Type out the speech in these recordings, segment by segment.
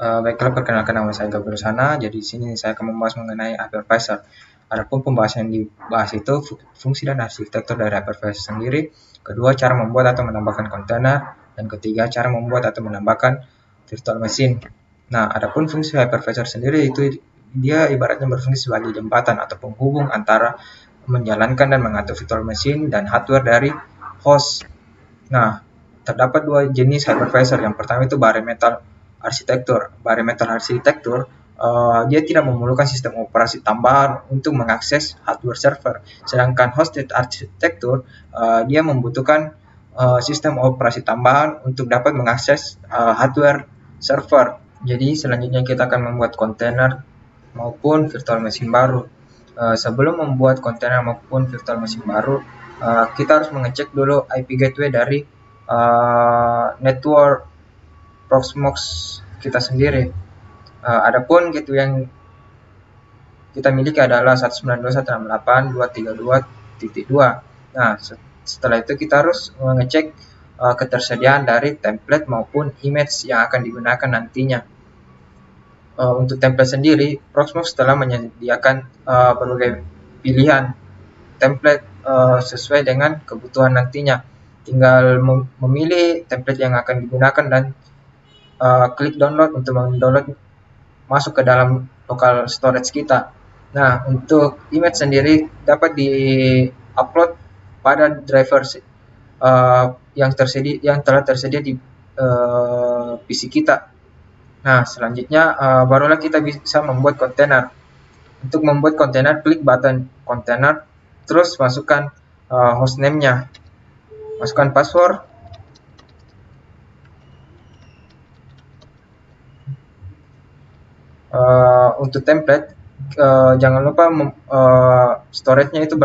Baiklah, perkenalkan nama saya Gabriel Sana. Jadi di sini saya akan membahas mengenai hypervisor. Adapun pembahasan yang dibahas itu fungsi dan arsitektur dari hypervisor sendiri, kedua cara membuat atau menambahkan kontainer, dan ketiga cara membuat atau menambahkan virtual machine. Nah, adapun fungsi hypervisor sendiri itu dia ibaratnya berfungsi sebagai jembatan atau penghubung antara menjalankan dan mengatur virtual machine dan hardware dari host. Nah, terdapat dua jenis hypervisor. Yang pertama itu bare metal arsitektur. Bare metal arsitektur dia tidak memerlukan sistem operasi tambahan untuk mengakses hardware server. Sedangkan hosted arsitektur dia membutuhkan sistem operasi tambahan untuk dapat mengakses hardware server. Jadi selanjutnya kita akan membuat kontainer maupun virtual machine baru. Sebelum membuat kontainer maupun virtual machine baru, kita harus mengecek dulu IP gateway dari network Proxmox kita sendiri. Adapun gateway yang kita miliki adalah 192.168.232.2. Nah, setelah itu kita harus mengecek ketersediaan dari template maupun image yang akan digunakan nantinya. Untuk template sendiri, Proxmox telah menyediakan berbagai pilihan template sesuai dengan kebutuhan nantinya. Tinggal memilih template yang akan digunakan dan klik download untuk mendownload masuk ke dalam local storage kita. Nah, untuk image sendiri dapat di-upload pada driver yang telah tersedia di PC kita. Nah, selanjutnya barulah kita bisa membuat kontainer. Untuk membuat kontainer, klik button kontainer, terus masukkan hostname-nya, masukkan password. Untuk template, jangan lupa storage-nya itu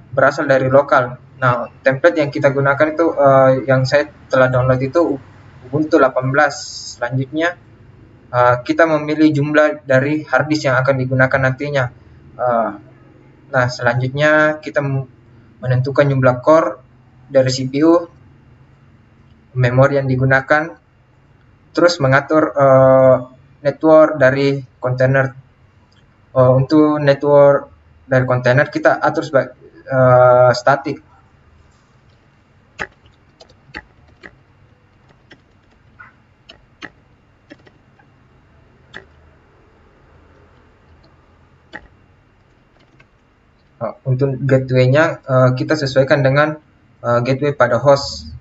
berasal dari lokal. Nah, template yang kita gunakan itu yang saya telah download itu Ubuntu 18. Selanjutnya kita memilih jumlah dari hard disk yang akan digunakan nantinya. Nah, selanjutnya kita menentukan jumlah core dari CPU, memori yang digunakan, terus mengatur network dari kontainer. Untuk network dari kontainer kita atur sebagai static. Untuk gateway-nya kita sesuaikan dengan gateway pada host.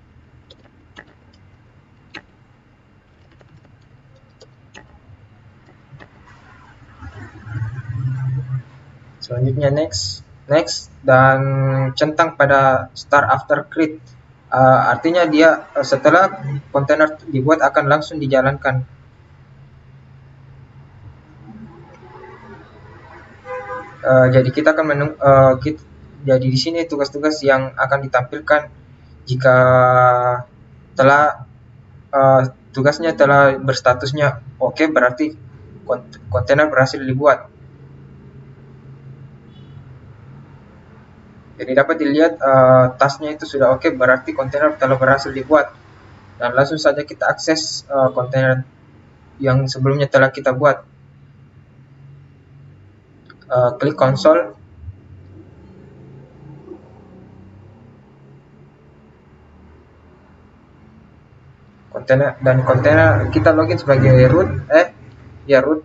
Selanjutnya next dan centang pada start after create. Artinya dia setelah kontainer dibuat akan langsung dijalankan. Jadi kita akan jadi di sini tugas-tugas yang akan ditampilkan jika telah tugasnya telah berstatusnya oke, berarti kontainer berhasil dibuat. Jadi dapat dilihat tasnya itu sudah oke, berarti kontainer telah berhasil dibuat. Dan langsung saja kita akses kontainer yang sebelumnya telah kita buat. Klik konsol. Kontainer kita login sebagai root. Root.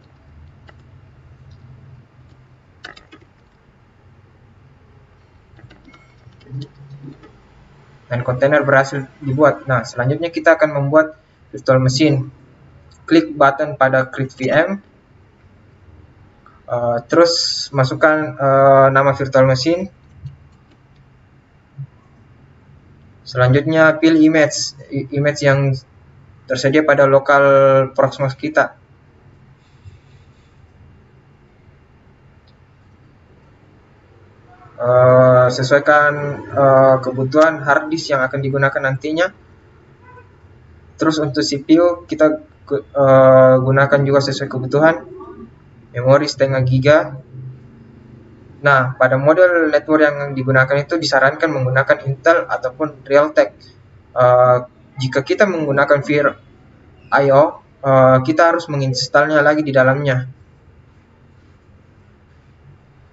Dan kontainer berhasil dibuat. Nah, selanjutnya kita akan membuat virtual machine. Klik button pada create VM. Terus masukkan nama virtual machine. Selanjutnya pilih image yang tersedia pada lokal Proxmox kita. Sesuaikan kebutuhan hard disk yang akan digunakan nantinya. Terus untuk CPU kita gunakan juga sesuai kebutuhan. Memori setengah giga. Nah, pada model network yang digunakan itu disarankan menggunakan Intel ataupun Realtek. Jika kita menggunakan VirIO, kita harus menginstalnya lagi di dalamnya.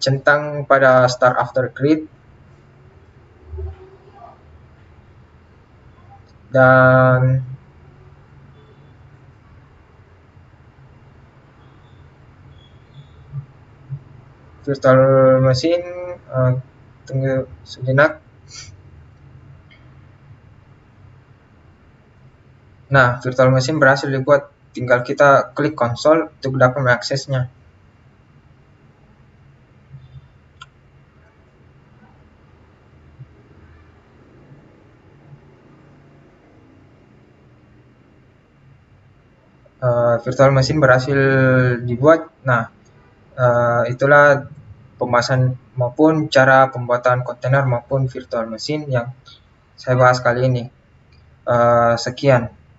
Centang pada Start After Create dan virtual machine. Tunggu sejenak. Nah, virtual machine berhasil dibuat, tinggal kita klik konsol untuk dapat mengaksesnya. Virtual machine berhasil dibuat. Nah, itulah pembahasan maupun cara pembuatan kontainer maupun virtual machine yang saya bahas kali ini. Sekian.